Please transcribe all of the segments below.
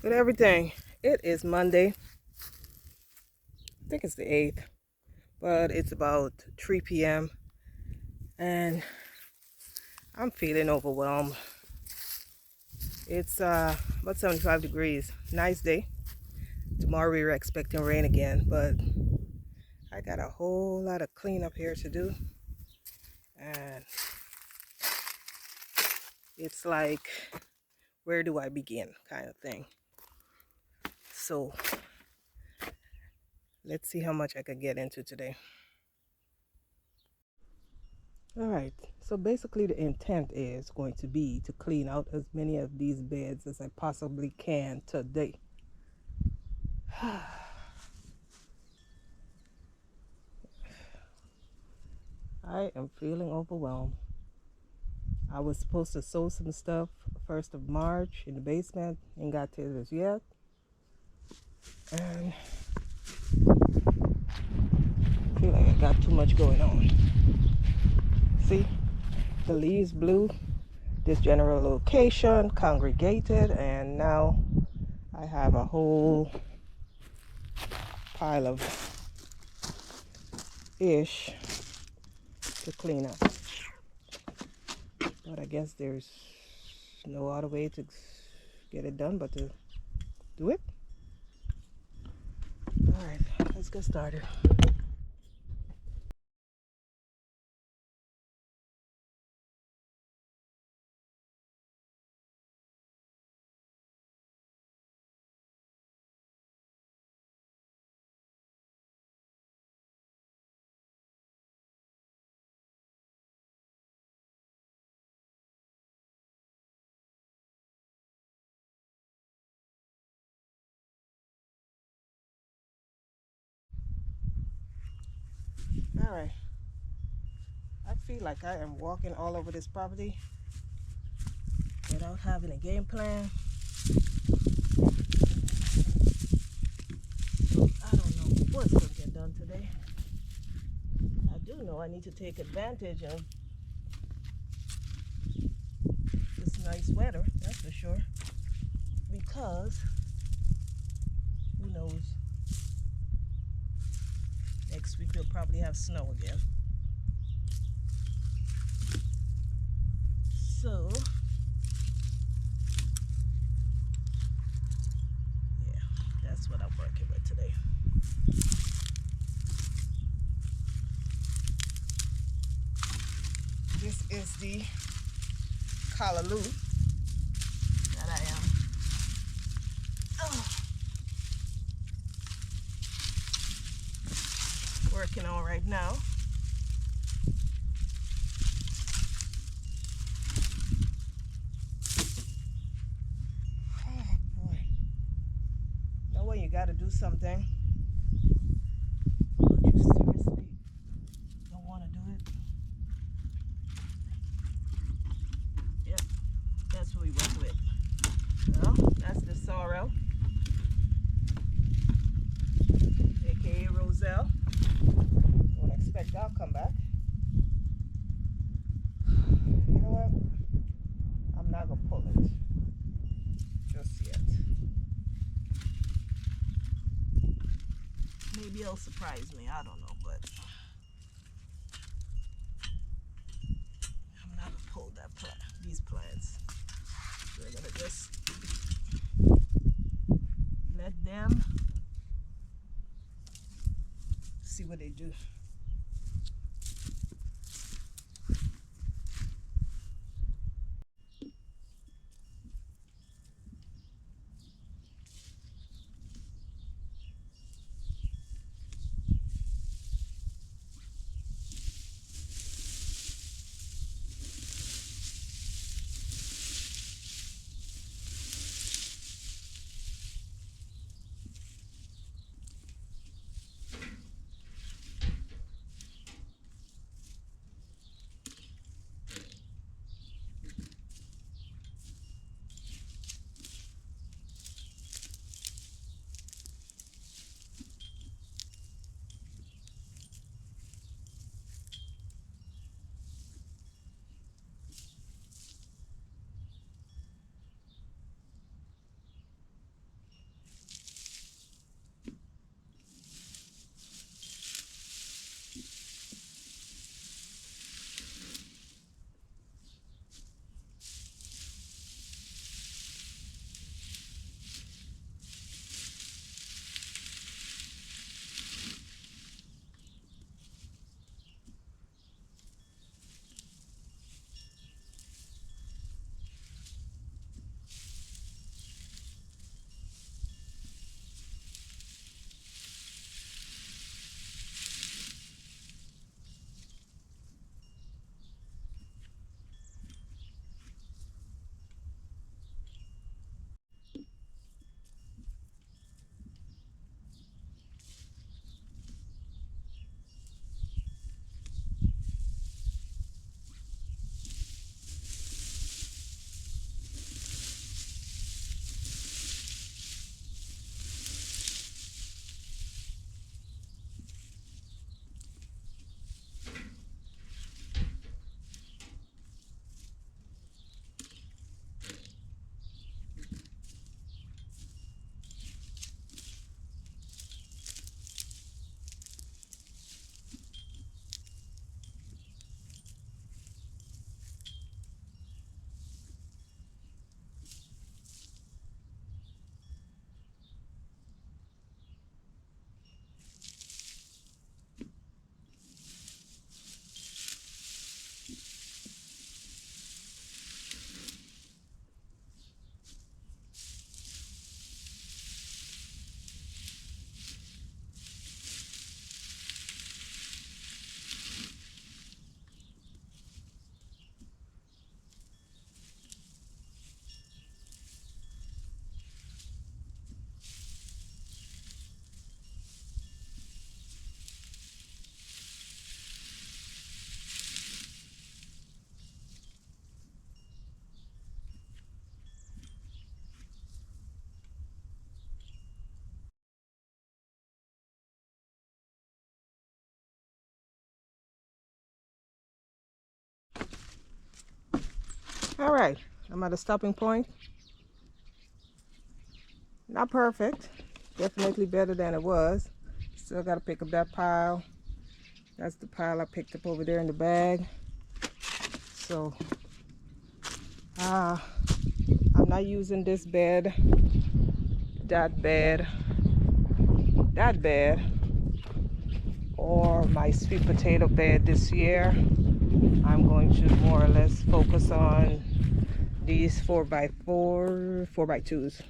with everything. It is Monday. I think it's the 8th, but it's about 3 p.m. and I'm feeling overwhelmed. It's about 75 degrees. Nice day. Tomorrow we were expecting rain again, but I got a whole lot of cleanup here to do. And it's like, where do I begin kind of thing. So let's see how much I could get into today. All right, so basically the intent is going to be to clean out as many of these beds as I possibly can today. I am feeling overwhelmed. I was supposed to sow some stuff 1st of March in the basement, ain't got to this yet. And I feel like I got too much going on. See, the leaves blew this general location, congregated, and now I have a whole pile of ish to clean up. But I guess there's no other way to get it done but to do it. All right, let's get started. All right, I feel like I am walking all over this property without having a game plan. So I don't know what's going to get done today. I do know I need to take advantage of this nice weather, that's for sure, because who knows, next week we'll probably have snow again. So yeah, that's what I'm working with today. This is the callaloo that I am working on right now. Oh boy. You know when you gotta do something, but you seriously don't want to do it? Yep, that's what we work with. Well, that's the sorrel, aka Roselle. Don't expect I'll come back. You know what? I'm not gonna pull it just yet. Maybe it'll surprise me, I don't know, but I'm not gonna pull these plants. We're gonna just let them see what they do. All right, I'm at a stopping point. Not perfect, definitely better than it was. Still got to pick up that pile. That's the pile I picked up over there in the bag. So I'm not using this bed, that bed, or my sweet potato bed this year. I'm going to more or less focus on these 4x4, 4x2s,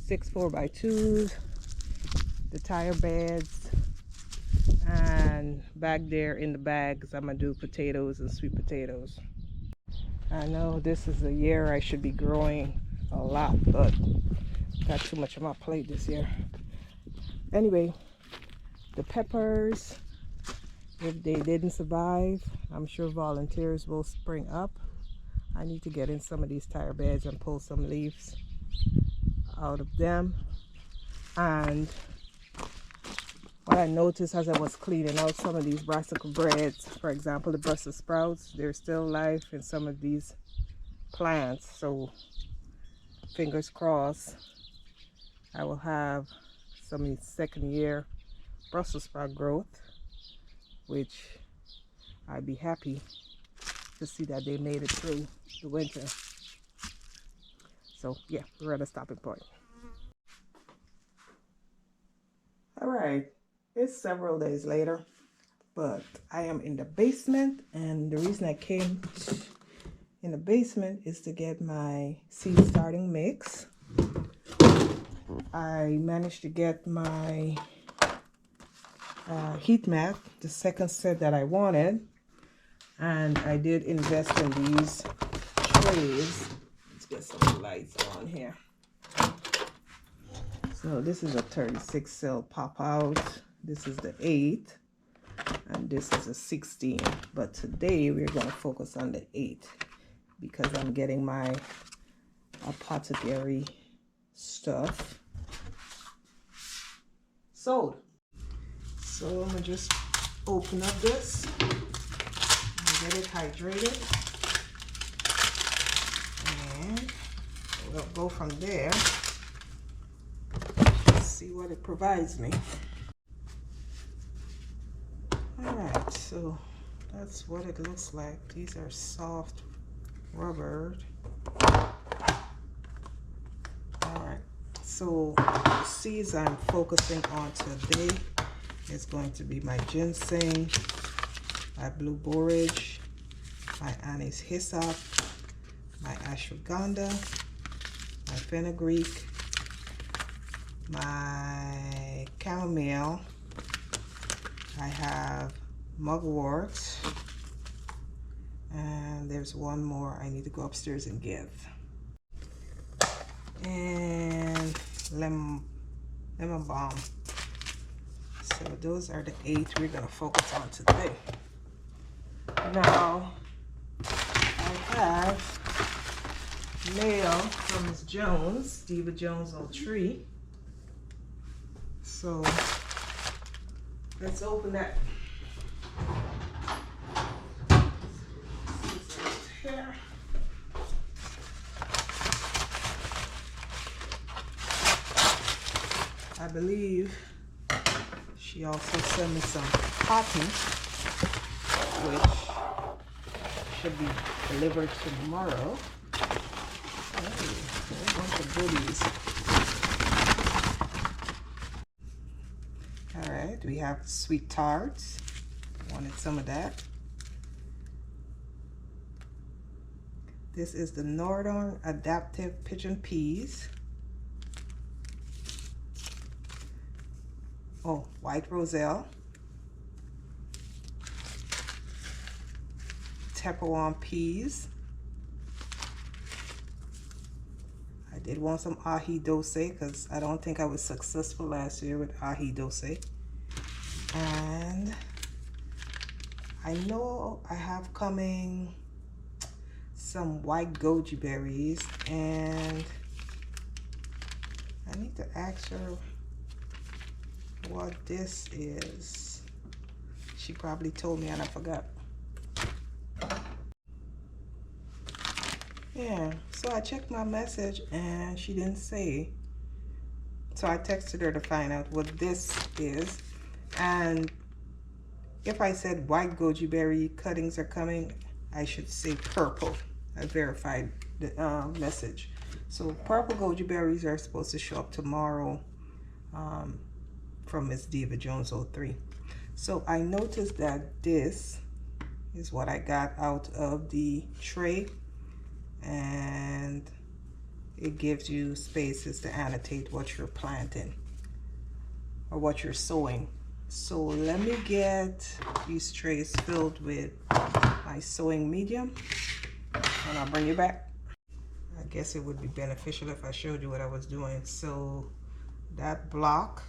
6 4x2s, the tire beds, and back there in the bags I'm gonna do potatoes and sweet potatoes. I know this is a year I should be growing a lot, but got too much on my plate this year. Anyway, the peppers, if they didn't survive, I'm sure volunteers will spring up. I need to get in some of these tire beds and pull some leaves out of them. And what I noticed as I was cleaning out some of these brassica breads, for example, the Brussels sprouts, there's still life in some of these plants. So fingers crossed, I will have some second year Brussels sprout growth, which I'd be happy to see that they made it through the winter. So yeah, we're at a stopping point. All right, it's several days later, but I am in the basement, and the reason I came in the basement is to get my seed starting mix. I managed to get my heat mat, the second set that I wanted, and I did invest in these trays. Let's get some lights on here. So this is a 36 cell pop out. This is the 8, and this is a 16. But today we're going to focus on the 8 because I'm getting my apothecary stuff sold. So I'm gonna just open up this and get it hydrated, and we'll go from there. See what it provides me. All right, so that's what it looks like. These are soft rubbered. All right, so the seeds I'm focusing on today is going to be my ginseng, my blue borage, my anise hyssop, my ashwagandha, my fenugreek, my chamomile. I have mugwort, and there's one more I need to go upstairs and give. And lemon balm. So those are the 8 we're gonna focus on today. Now I have mail from Ms. Jones, Diva Jones on Tree. So let's open that. Here. I believe she also sent me some cotton, which should be delivered tomorrow. Oh, a bunch of goodies. All right, we have sweet tarts. Wanted some of that. This is the Northern Adaptive Pigeon Peas. Oh, white roselle. Tepperwan peas. I did want some ahi dose because I don't think I was successful last year with ahi dose. And I know I have coming some white goji berries, and I need to ask her what this is. She probably told me and I forgot. Yeah, so I checked my message and she didn't say. So I texted her to find out what this is. And if I said white goji berry cuttings are coming, I should say purple. I verified the message. So purple goji berries are supposed to show up tomorrow from Miss Diva Jones 03. So I noticed that this is what I got out of the tray, and it gives you spaces to annotate what you're planting or what you're sowing. So let me get these trays filled with my sowing medium and I'll bring you back. I guess it would be beneficial if I showed you what I was doing. So that block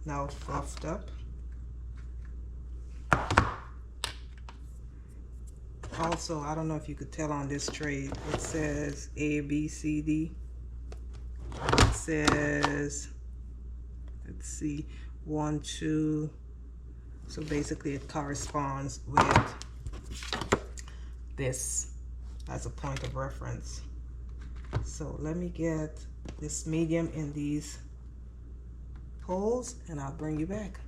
now fluffed up. Also, I don't know if you could tell on this tray, it says A, B, C, D. It says, let's see, 1, 2. So basically it corresponds with this as a point of reference. So let me get this medium in these holes and I'll bring you back.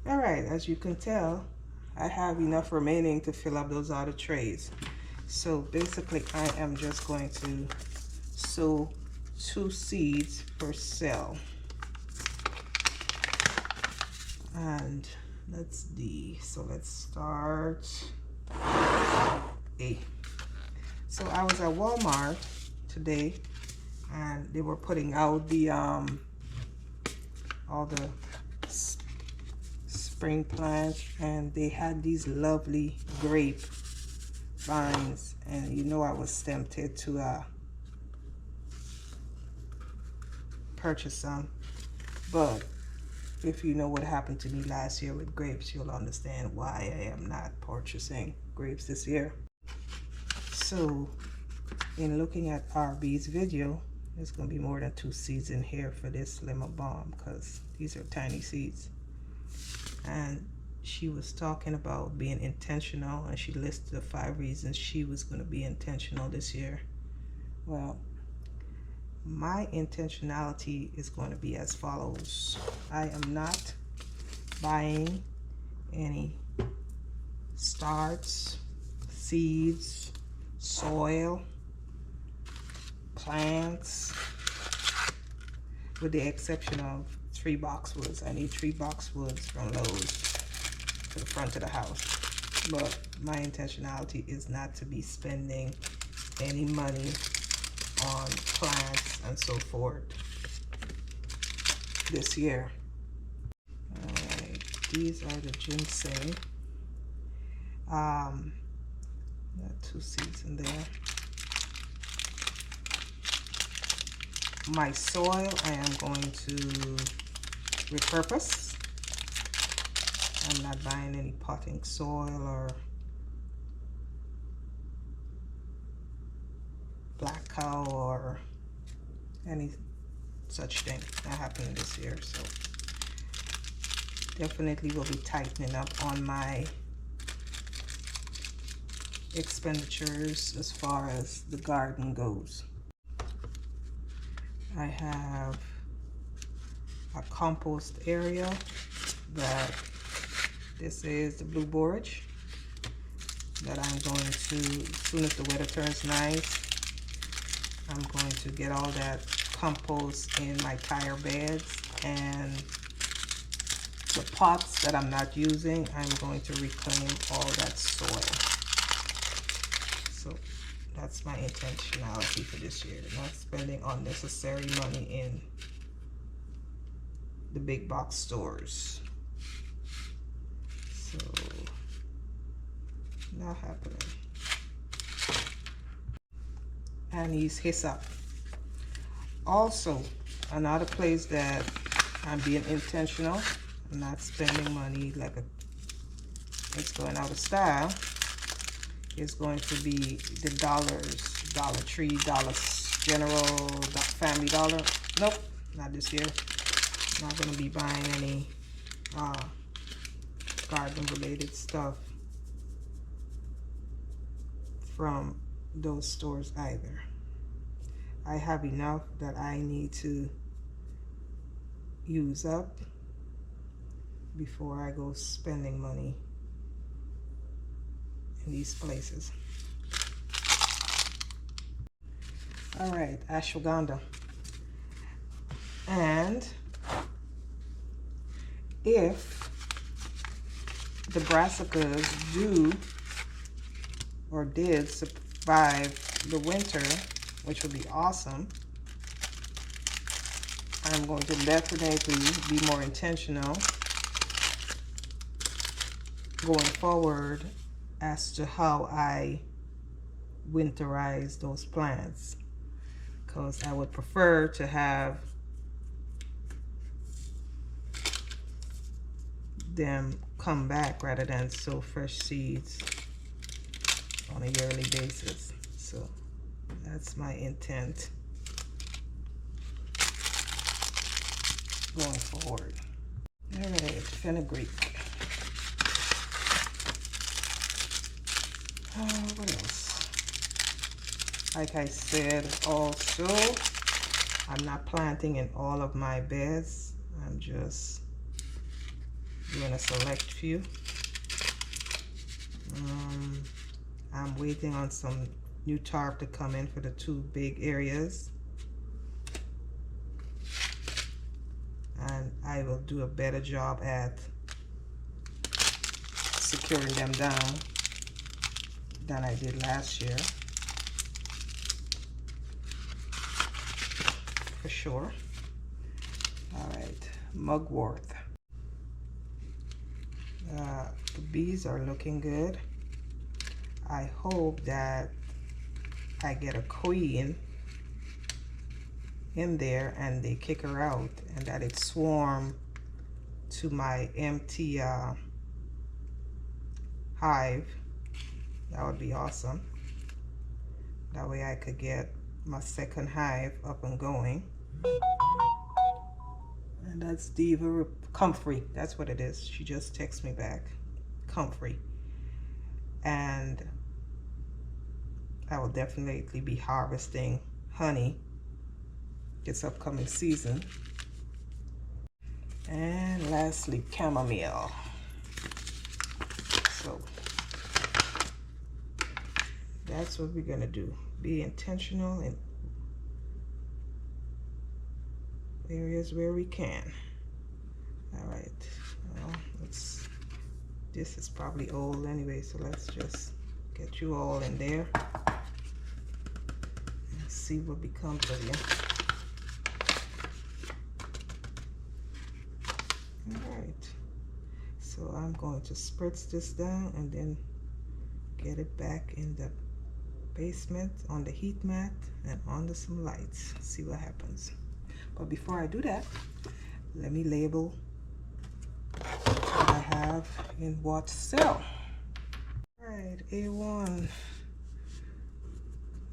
All right, as you can tell, I have enough remaining to fill up those other trays. So basically I am just going to sow 2 seeds per cell. And that's D. So let's start A. So I was at Walmart today and they were putting out the all the spring plants, and they had these lovely grape vines, and you know I was tempted to purchase some, but if you know what happened to me last year with grapes, you'll understand why I am not purchasing grapes this year. So in looking at RB's video, there's going to be more than 2 seeds in here for this lemon balm because these are tiny seeds. And she was talking about being intentional, and she listed the 5 reasons she was going to be intentional this year. Well, my intentionality is going to be as follows. I am not buying any starts, seeds, soil, plants, with the exception of 3 boxwoods. I need 3 boxwoods from Lowe's to the front of the house. But my intentionality is not to be spending any money on plants and so forth this year. Alright, these are the ginseng. Got 2 seeds in there. My soil I am going to repurpose. I'm not buying any potting soil or black cow or any such thing. Not happening this year, so definitely will be tightening up on my expenditures as far as the garden goes. I have a compost area that this is the blue borage that I'm going to, as soon as the weather turns nice, I'm going to get all that compost in my tire beds, and the pots that I'm not using, I'm going to reclaim all that soil. So that's my intentionality for this year, not spending unnecessary money in the big box stores. So not happening. And he's hyssop. Also, another place that I'm being intentional, I'm not spending money like it's going out of style, is going to be the Dollars, Dollar Tree, Dollar General, Family Dollar. Nope, not this year. Not going to be buying any garden related stuff from those stores either. I have enough that I need to use up before I go spending money in these places. All right, ashwagandha. And if the brassicas do or did survive the winter, which would be awesome, I'm going to definitely be more intentional going forward as to how I winterize those plants, because I would prefer to have them come back rather than sow fresh seeds on a yearly basis. So that's my intent going forward. All right, fenugreek. What else? Like I said, also, I'm not planting in all of my beds. I'm just doing a select few. I'm waiting on some new tarp to come in for the 2 big areas. And I will do a better job at securing them down than I did last year, for sure. All right, mugwort. The bees are looking good. I hope that I get a queen in there and they kick her out, and that it swarm to my empty hive. That would be awesome. That way I could get my second hive up and going. And that's Diva Comfrey. That's what it is. She just texted me back. Comfrey. And I will definitely be harvesting honey this upcoming season. And lastly, chamomile. So that's what we're gonna do. Be intentional in areas where we can. All right. Well, this is probably old anyway, so let's just get you all in there and see what becomes of you. All right. So I'm going to spritz this down and then get it back in the basement on the heat mat and under some lights. See what happens. But before I do that, let me label what I have in what cell. All right, A1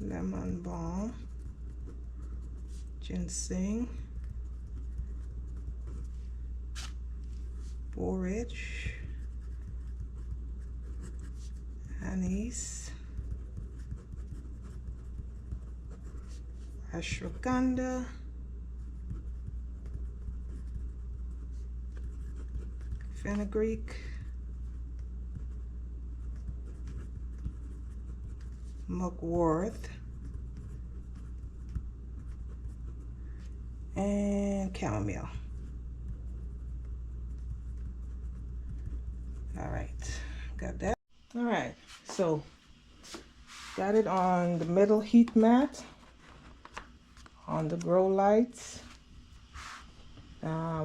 lemon balm, ginseng, borage, anise, ashwagandha, fenugreek, mugwort, and chamomile. All right, got that. All right, so got it on the middle heat mat on the grow lights.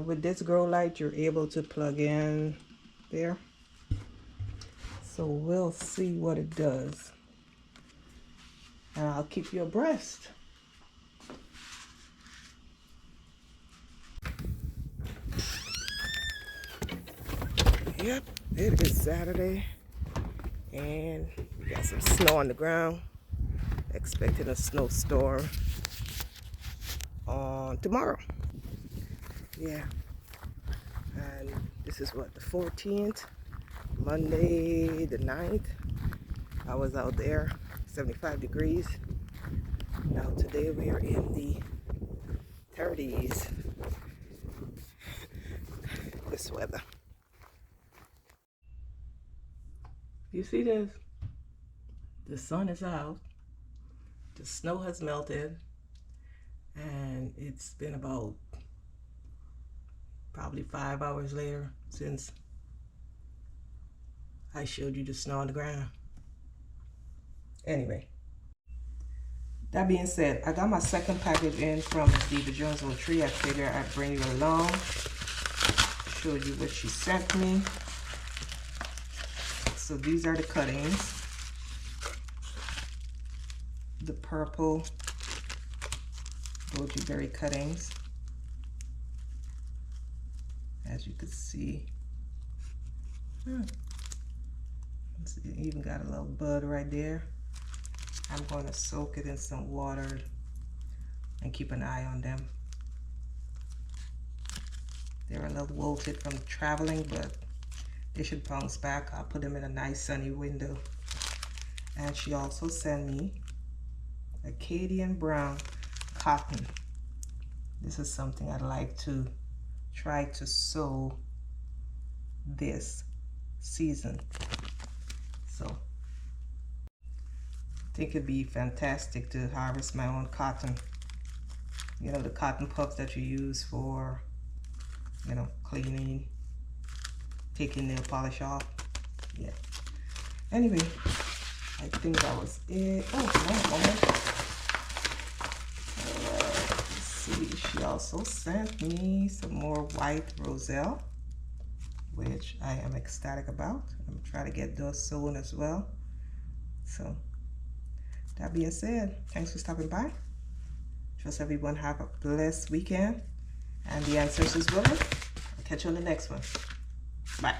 With this grow light, you're able to plug in there. So we'll see what it does. And I'll keep you abreast. Yep, it is Saturday. And we got some snow on the ground. Expecting a snowstorm on tomorrow. Yeah. And this is what, the 14th, Monday the 9th. I was out there 75 degrees. Now today we are in the 30s. This weather. You see this? The sun is out. The snow has melted. And it's been about probably 5 hours later since I showed you the snow on the ground. Anyway, that being said, I got my second package in from Diva Jones on Tree. I figured I'd bring you along, show you what she sent me. So these are the cuttings. The purple goji berry cuttings. As you can see. It even got a little bud right there. I'm going to soak it in some water and keep an eye on them. They're a little wilted from traveling, but they should bounce back. I'll put them in a nice sunny window. And she also sent me Acadian brown cotton. This is something I'd like to try to sow this season. So I think it'd be fantastic to harvest my own cotton. You know, the cotton puffs that you use for, you know, cleaning, taking nail polish off. Yeah. Anyway, I think that was it. Oh, one moment. Let's see. She also sent me some more white roselle, which I am ecstatic about. I'm trying to get those sown as well. So that being said, thanks for stopping by. Trust everyone have a blessed weekend, and the ancestors willing. I'll catch you on the next one. Bye.